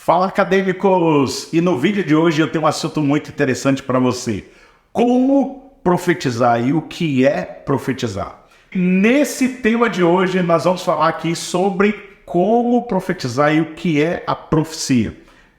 Fala, acadêmicos! E no vídeo de hoje eu tenho um assunto muito interessante para você. Como profetizar e o que é profetizar? Nesse tema de hoje nós vamos falar aqui sobre como profetizar e o que é a profecia.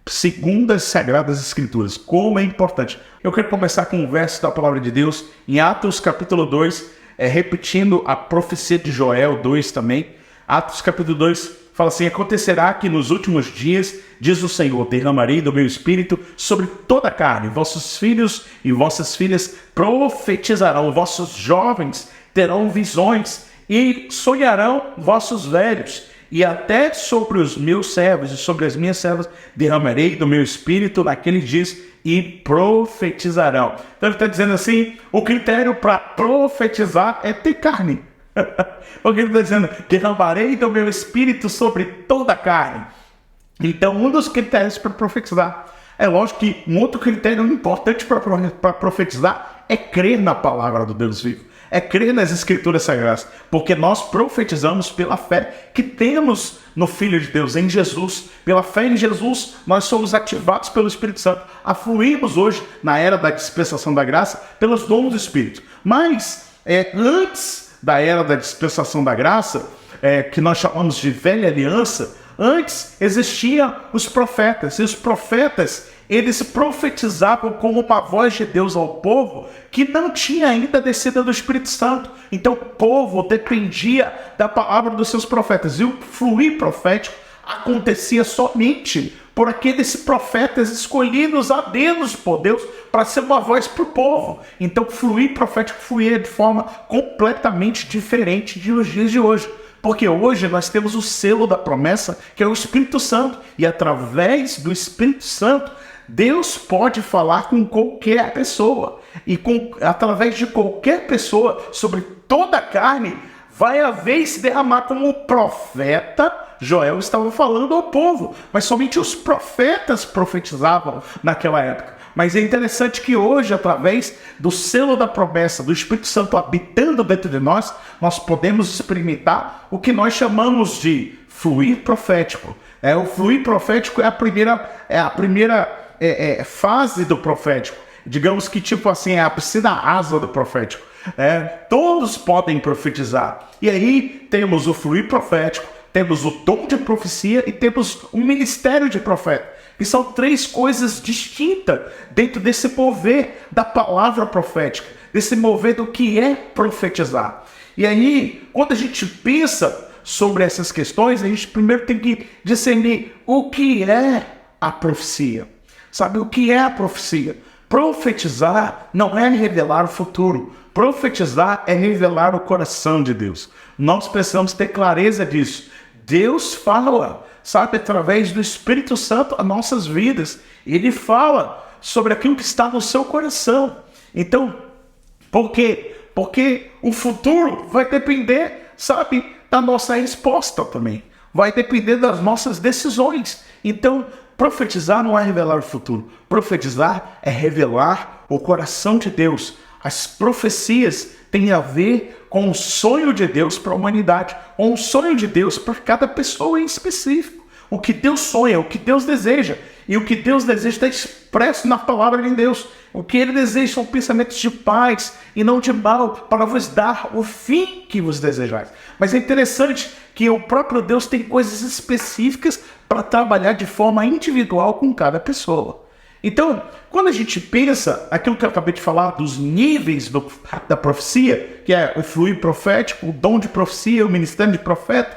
Segundo as Sagradas Escrituras, como é importante. Eu quero começar com um verso da Palavra de Deus em Atos capítulo 2, repetindo a profecia de Joel 2 também. Atos capítulo 2 fala assim: acontecerá que nos últimos dias, diz o Senhor, derramarei do meu espírito sobre toda a carne. Vossos filhos e vossas filhas profetizarão, vossos jovens terão visões e sonharão vossos velhos. E até sobre os meus servos e sobre as minhas servas derramarei do meu espírito naqueles dias e profetizarão. Então ele está dizendo assim, o critério para profetizar é ter carne. Porque ele está dizendo, derramarei do meu espírito sobre toda a carne. Então, um dos critérios para profetizar, é lógico que um outro critério importante para profetizar é crer na palavra do Deus vivo. É crer nas Escrituras Sagradas. Porque nós profetizamos pela fé que temos no Filho de Deus, em Jesus. Pela fé em Jesus, nós somos ativados pelo Espírito Santo. A fluirmos hoje, na era da dispensação da graça, pelos dons do Espírito. Mas, antes da era da dispensação da graça, que nós chamamos de velha aliança, antes existiam os profetas, e os profetas, eles profetizavam como uma voz de Deus ao povo que não tinha ainda a descida do Espírito Santo. Então o povo dependia da palavra dos seus profetas, e o fluir profético acontecia somente por aqueles profetas escolhidos a Deus por Deus para ser uma voz para o povo. Então o fluir profético fluía de forma completamente diferente dos dias de hoje. Porque hoje nós temos o selo da promessa, que é o Espírito Santo. E através do Espírito Santo, Deus pode falar com qualquer pessoa. E através de qualquer pessoa, sobre toda a carne, vai haver se derramar, como o profeta Joel estava falando ao povo. Mas somente os profetas profetizavam naquela época. Mas é interessante que hoje, através do selo da promessa, do Espírito Santo habitando dentro de nós, nós podemos experimentar o que nós chamamos de fluir profético. O fluir profético é a primeira fase do profético. Digamos que tipo assim, é a piscina asa do profético. Todos podem profetizar. E aí temos o fluir profético, temos o dom de profecia e temos o ministério de profeta. E são três coisas distintas dentro desse mover da palavra profética, desse mover do que é profetizar. E aí, quando a gente pensa sobre essas questões, a gente primeiro tem que discernir o que é a profecia. Sabe o que é a profecia? Profetizar não é revelar o futuro. Profetizar é revelar o coração de Deus. Nós precisamos ter clareza disso. Deus fala, sabe, através do Espírito Santo as nossas vidas. Ele fala sobre aquilo que está no seu coração. Então, por quê? Porque o futuro vai depender, sabe, da nossa resposta também. Vai depender das nossas decisões. Então, profetizar não é revelar o futuro. Profetizar é revelar o coração de Deus. As profecias têm a ver com o sonho de Deus para a humanidade, ou um sonho de Deus para cada pessoa em específico. O que Deus sonha, o que Deus deseja. E o que Deus deseja está expresso na palavra de Deus. O que Ele deseja são pensamentos de paz e não de mal, para vos dar o fim que vos desejais. Mas é interessante que o próprio Deus tem coisas específicas para trabalhar de forma individual com cada pessoa. Então, quando a gente pensa aquilo que eu acabei de falar, dos níveis da profecia, que é o fluir profético, o dom de profecia, o ministério de profeta,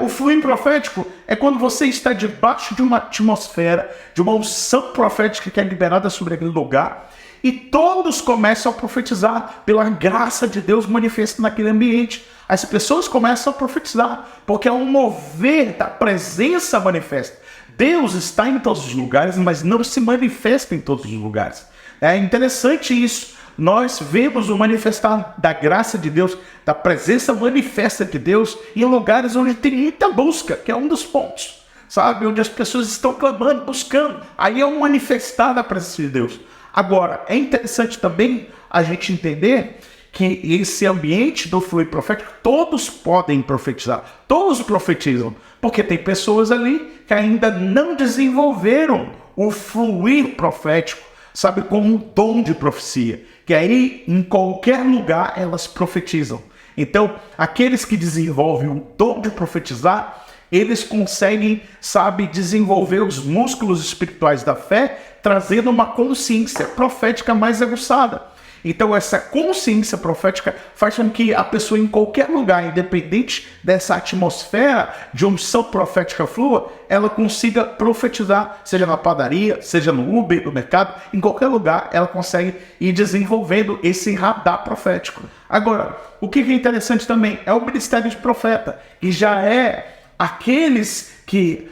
o fluir profético é quando você está debaixo de uma atmosfera, de uma unção profética que é liberada sobre aquele lugar, e todos começam a profetizar pela graça de Deus manifesta naquele ambiente. As pessoas começam a profetizar, porque é um mover da presença manifesta. Deus está em todos os lugares, mas não se manifesta em todos os lugares. É interessante isso. Nós vemos o manifestar da graça de Deus, da presença manifesta de Deus, em lugares onde tem muita busca, que é um dos pontos, sabe? Onde as pessoas estão clamando, buscando. Aí é um manifestar da presença de Deus. Agora, é interessante também a gente entender que esse ambiente do fluir profético, todos podem profetizar, todos profetizam, porque tem pessoas ali que ainda não desenvolveram o fluir profético, sabe, como um dom de profecia, que aí em qualquer lugar elas profetizam. Então, aqueles que desenvolvem o dom de profetizar, eles conseguem, sabe, desenvolver os músculos espirituais da fé, trazendo uma consciência profética mais aguçada. Então, essa consciência profética faz com que a pessoa em qualquer lugar, independente dessa atmosfera de unção profética flua, ela consiga profetizar, seja na padaria, seja no Uber, no mercado, em qualquer lugar, ela consegue ir desenvolvendo esse radar profético. Agora, o que é interessante também é o ministério de profeta, que já é aqueles que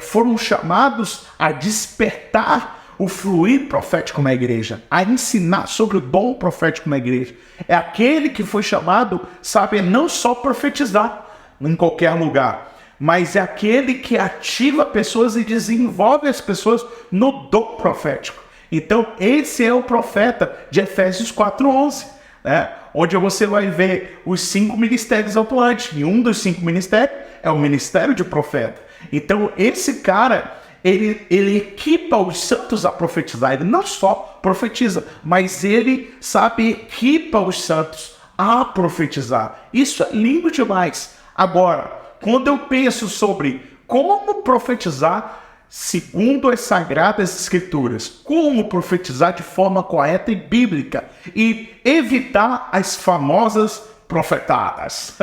foram chamados a despertar o fluir profético na igreja, a ensinar sobre o dom profético na igreja. É aquele que foi chamado, sabe, não só profetizar em qualquer lugar, mas é aquele que ativa pessoas e desenvolve as pessoas no dom profético. Então, esse é o profeta de Efésios 4:11, né? Onde você vai ver os 5 ministérios atuantes, e um dos 5 ministérios é o ministério de profeta. Então, esse cara, ele equipa os santos a profetizar. Ele não só profetiza, mas ele, sabe, equipa os santos a profetizar. Isso é lindo demais. Agora, quando eu penso sobre como profetizar segundo as Sagradas Escrituras, como profetizar de forma correta e bíblica e evitar as famosas profetadas.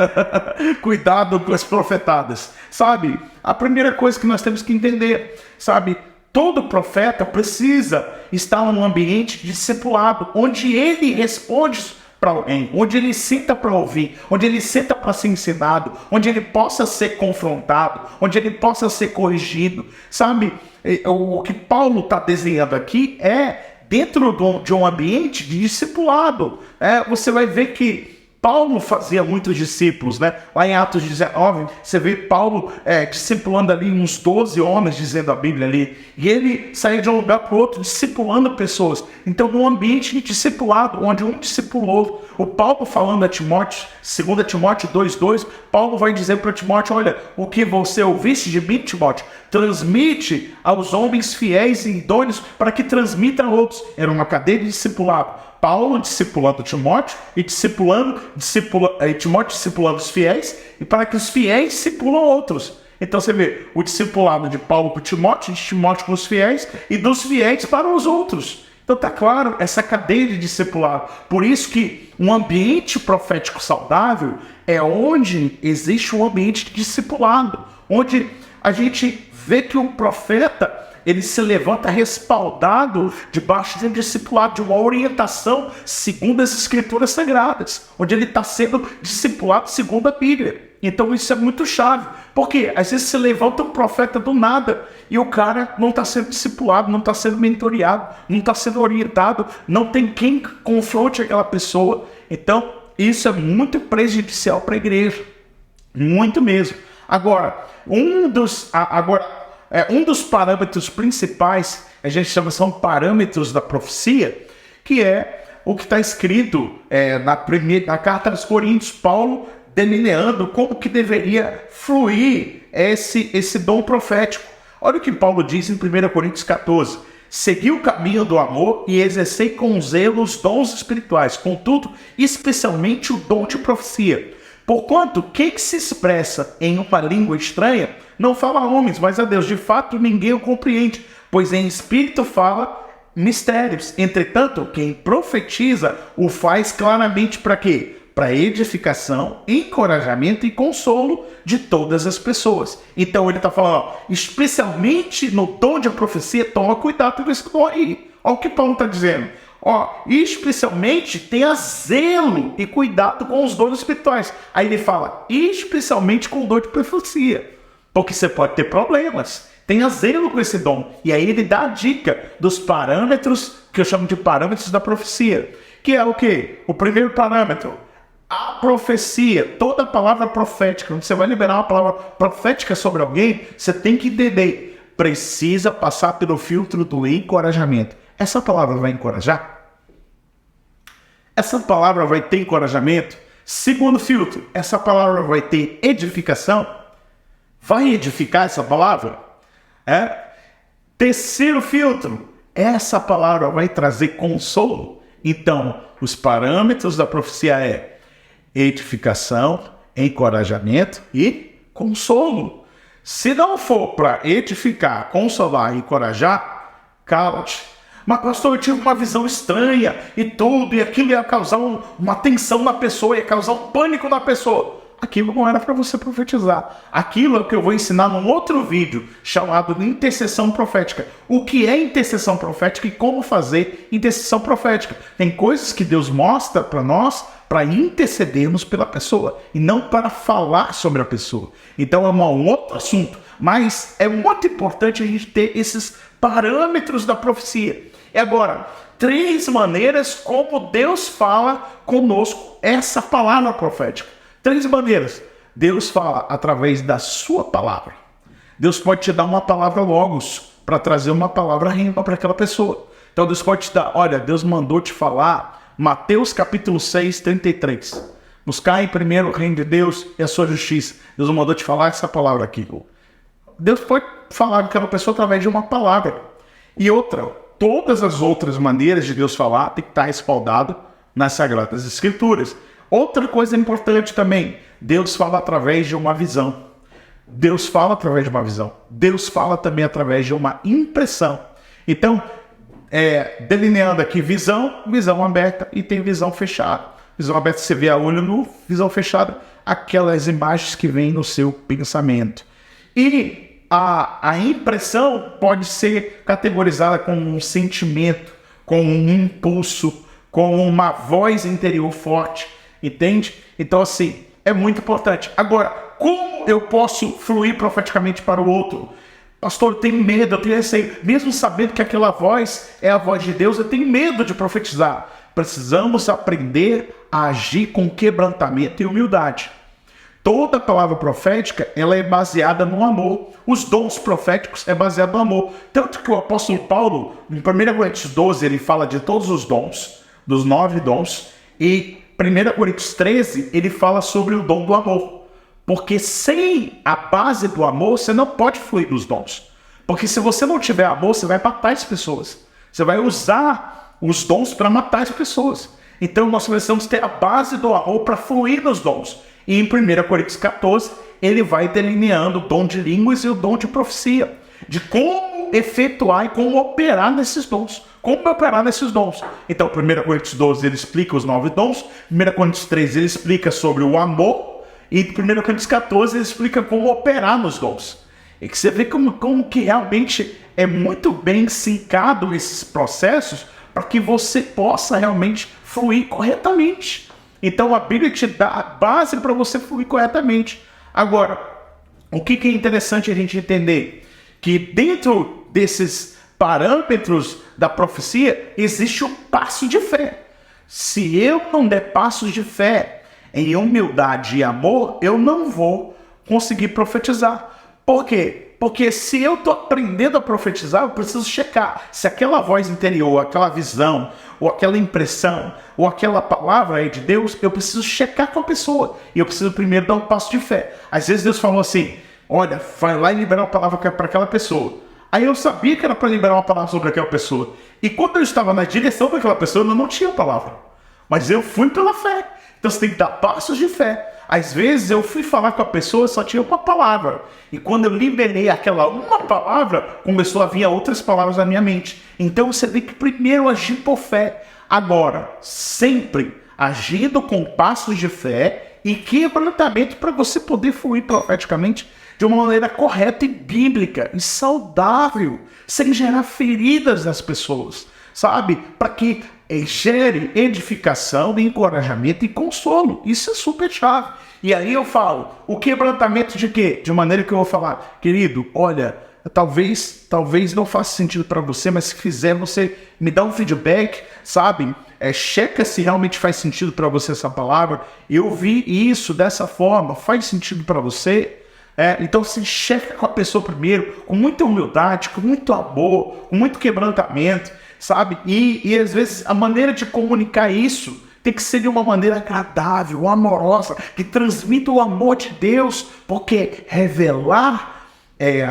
Cuidado com as profetadas. Sabe, a primeira coisa que nós temos que entender, sabe, todo profeta precisa estar num ambiente discipulado, onde ele responde para alguém, onde ele senta para ouvir, onde ele senta para ser ensinado, onde ele possa ser confrontado, onde ele possa ser corrigido. Sabe, o que Paulo está desenhando aqui é dentro de um ambiente de discipulado. Você vai ver que Paulo fazia muitos discípulos, né? Lá em Atos 19, você vê Paulo discipulando ali uns 12 homens, dizendo a Bíblia ali. E ele saía de um lugar para o outro, discipulando pessoas. Então, num ambiente de discipulado, onde um discipulou. O Paulo falando a Timóteo, 2 Timóteo 2:2, Paulo vai dizer para Timóteo, olha, o que você ouviste de mim, Timóteo, transmite aos homens fiéis e idôneos para que transmita a outros. Era uma cadeia de discipulado. Paulo discipulando Timóteo e Timóteo discipulando os fiéis, e para que os fiéis discipulam outros. Então você vê o discipulado de Paulo com Timóteo, de Timóteo com os fiéis, e dos fiéis para os outros. Então está claro essa cadeia de discipulado. Por isso que um ambiente profético saudável é onde existe um ambiente de discipulado, onde a gente vê que um profeta, ele se levanta respaldado debaixo de um discipulado, de uma orientação segundo as Escrituras Sagradas, onde ele está sendo discipulado segundo a Bíblia. Então isso é muito chave, porque às vezes se levanta um profeta do nada e o cara não está sendo discipulado, não está sendo mentoreado, não está sendo orientado, não tem quem confronte aquela pessoa. Então isso é muito prejudicial para a igreja, muito mesmo. Agora, um dos parâmetros principais, a gente chama, são parâmetros da profecia, que é o que está escrito na carta aos Coríntios, Paulo delineando como que deveria fluir esse dom profético. Olha o que Paulo diz em 1 Coríntios 14. Segui o caminho do amor e exercei com zelo os dons espirituais, contudo, especialmente o dom de profecia. Porquanto, quem que se expressa em uma língua estranha não fala a homens, mas a Deus. De fato, ninguém o compreende, pois em espírito fala mistérios. Entretanto, quem profetiza o faz claramente para quê? Para edificação, encorajamento e consolo de todas as pessoas. Então ele está falando, especialmente no dom de profecia, toma cuidado com esse dom aí. Olha o que Paulo está dizendo. Especialmente tenha zelo e cuidado com os dons espirituais. Aí ele fala, especialmente com o dom de profecia, porque você pode ter problemas. Tenha zelo com esse dom. E aí ele dá a dica dos parâmetros, que eu chamo de parâmetros da profecia. Que é o quê? O primeiro parâmetro, a profecia, toda palavra profética. Quando você vai liberar uma palavra profética sobre alguém, você tem que entender, precisa passar pelo filtro do encorajamento. Essa palavra vai encorajar? essa palavra vai ter encorajamento? Segundo filtro, essa palavra vai ter edificação? Vai edificar essa palavra? Terceiro filtro, essa palavra vai trazer consolo? Então, os parâmetros da profecia é edificação, encorajamento e consolo. Se não for para edificar, consolar e encorajar, cala-te. Mas pastor, eu tive uma visão estranha e tudo, e aquilo ia causar uma tensão na pessoa, ia causar um pânico na pessoa. Aquilo não era para você profetizar. Aquilo é o que eu vou ensinar num outro vídeo chamado de intercessão profética. O que é intercessão profética e como fazer intercessão profética. Tem coisas que Deus mostra para nós para intercedermos pela pessoa e não para falar sobre a pessoa. Então é um outro assunto, mas é muito importante a gente ter esses parâmetros da profecia. E agora, 3 maneiras como Deus fala conosco essa palavra profética. 3 maneiras. Deus fala através da sua palavra. Deus pode te dar uma palavra logos para trazer uma palavra rima para aquela pessoa. Então Deus pode te dar, olha, Deus mandou te falar Mateus capítulo 6, 33. Buscar em primeiro o reino de Deus e a sua justiça. Deus mandou te falar essa palavra aqui. Deus pode falar com aquela pessoa através de uma palavra. E outra, todas as outras maneiras de Deus falar tem que estar respaldado nas Sagradas Escrituras. Outra coisa importante também, Deus fala através de uma visão. Deus fala através de uma visão. Deus fala também através de uma impressão. Então, delineando aqui visão aberta e tem visão fechada. Visão aberta você vê a olho nu, visão fechada, aquelas imagens que vêm no seu pensamento. E a impressão pode ser categorizada como um sentimento, como um impulso, como uma voz interior forte. Entende? Então, assim, é muito importante. Agora, como eu posso fluir profeticamente para o outro? Pastor, eu tenho medo, eu tenho receio. Mesmo sabendo que aquela voz é a voz de Deus, eu tenho medo de profetizar. Precisamos aprender a agir com quebrantamento e humildade. Toda palavra profética, ela é baseada no amor. Os dons proféticos é baseado no amor. Tanto que o apóstolo Paulo, em 1 Coríntios 12, ele fala de todos os dons, dos 9 dons, e 1 Coríntios 13, ele fala sobre o dom do amor. Porque sem a base do amor, você não pode fluir nos dons. Porque se você não tiver amor, você vai matar as pessoas. Você vai usar os dons para matar as pessoas. Então nós precisamos ter a base do amor para fluir nos dons. E em 1 Coríntios 14, ele vai delineando o dom de línguas e o dom de profecia. De como efetuar e como operar nesses dons. Como operar nesses dons? Então, 1 Coríntios 12, ele explica os 9 dons. 1 Coríntios 13, ele explica sobre o amor. E 1 Coríntios 14, ele explica como operar nos dons. E que você vê como que realmente é muito bem sincado esses processos para que você possa realmente fluir corretamente. Então, a Bíblia te dá a base para você fluir corretamente. Agora, o que é interessante a gente entender? Que dentro desses parâmetros da profecia, existe um passo de fé. Se eu não der passos de fé em humildade e amor, eu não vou conseguir profetizar. Por quê? Porque se eu estou aprendendo a profetizar, eu preciso checar se aquela voz interior, aquela visão, ou aquela impressão, ou aquela palavra aí de Deus, eu preciso checar com a pessoa. E eu preciso primeiro dar um passo de fé. Às vezes Deus falou assim, olha, vai lá e libera uma palavra para aquela pessoa. Aí eu sabia que era para liberar uma palavra sobre aquela pessoa. E quando eu estava na direção daquela pessoa, eu não tinha palavra. Mas eu fui pela fé. Então você tem que dar passos de fé. Às vezes eu fui falar com a pessoa, só tinha uma palavra. E quando eu liberei aquela uma palavra, começou a vir outras palavras na minha mente. Então você tem que primeiro agir por fé. Agora, sempre agindo com passos de fé e quebrantamento para você poder fluir profeticamente de uma maneira correta e bíblica e saudável, sem gerar feridas nas pessoas, sabe? Para que gere edificação, encorajamento e consolo. Isso é super chave. E aí eu falo, o quebrantamento de quê? De maneira que eu vou falar, querido, olha, talvez não faça sentido para você, mas se fizer, você me dá um feedback, sabe? Checa se realmente faz sentido para você essa palavra. Eu vi isso dessa forma, faz sentido para você? Então se checa com a pessoa primeiro, com muita humildade, com muito amor, com muito quebrantamento, sabe? E às vezes a maneira de comunicar isso tem que ser de uma maneira agradável, amorosa, que transmita o amor de Deus, porque revelar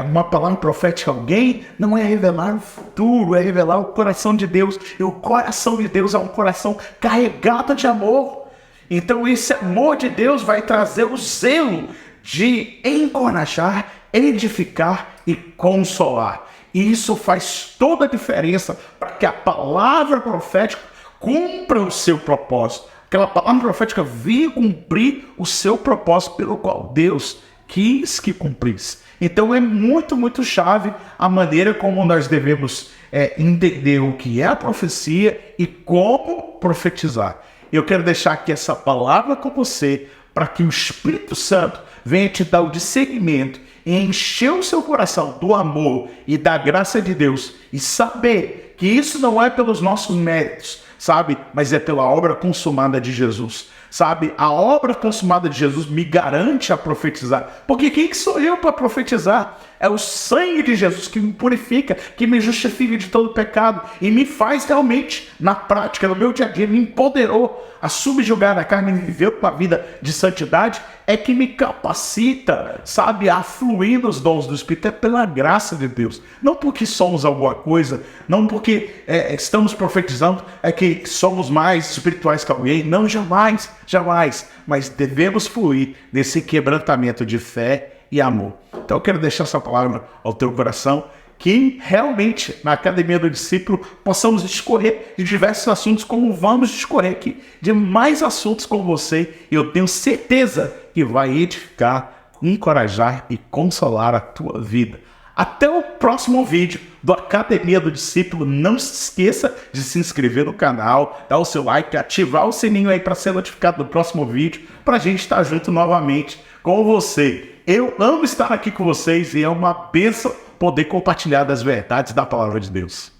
uma palavra profética a alguém não é revelar o futuro, é revelar o coração de Deus. E o coração de Deus é um coração carregado de amor. Então esse amor de Deus vai trazer o zelo de encorajar, edificar e consolar. E isso faz toda a diferença para que a palavra profética cumpra o seu propósito. Aquela palavra profética venha cumprir o seu propósito pelo qual Deus quis que cumprisse. Então é muito, muito chave a maneira como nós devemos entender o que é a profecia e como profetizar. Eu quero deixar aqui essa palavra com você para que o Espírito Santo venha te dar o discernimento e encher o seu coração do amor e da graça de Deus e saber que isso não é pelos nossos méritos, sabe? Mas é pela obra consumada de Jesus. Sabe, a obra consumada de Jesus me garante a profetizar. Porque quem que sou eu para profetizar? É o sangue de Jesus que me purifica, que me justifica de todo pecado e me faz realmente, na prática, no meu dia a dia, me empoderou a subjugar a carne e viver uma vida de santidade, é que me capacita, sabe, a fluir nos dons do Espírito. É pela graça de Deus. Não porque somos alguma coisa, não porque estamos profetizando, é que somos mais espirituais que alguém. Não, jamais, jamais. Mas devemos fluir nesse quebrantamento de fé e amor. Então eu quero deixar essa palavra ao teu coração, que realmente na Academia do Discípulo possamos discorrer de diversos assuntos, como vamos discorrer aqui de mais assuntos com você, e eu tenho certeza que vai edificar, encorajar e consolar a tua vida. Até o próximo vídeo do Academia do Discípulo. Não se esqueça de se inscrever no canal, dar o seu like, ativar o sininho aí para ser notificado do próximo vídeo, para a gente estar junto novamente com você. Eu amo estar aqui com vocês e é uma bênção poder compartilhar das verdades da palavra de Deus.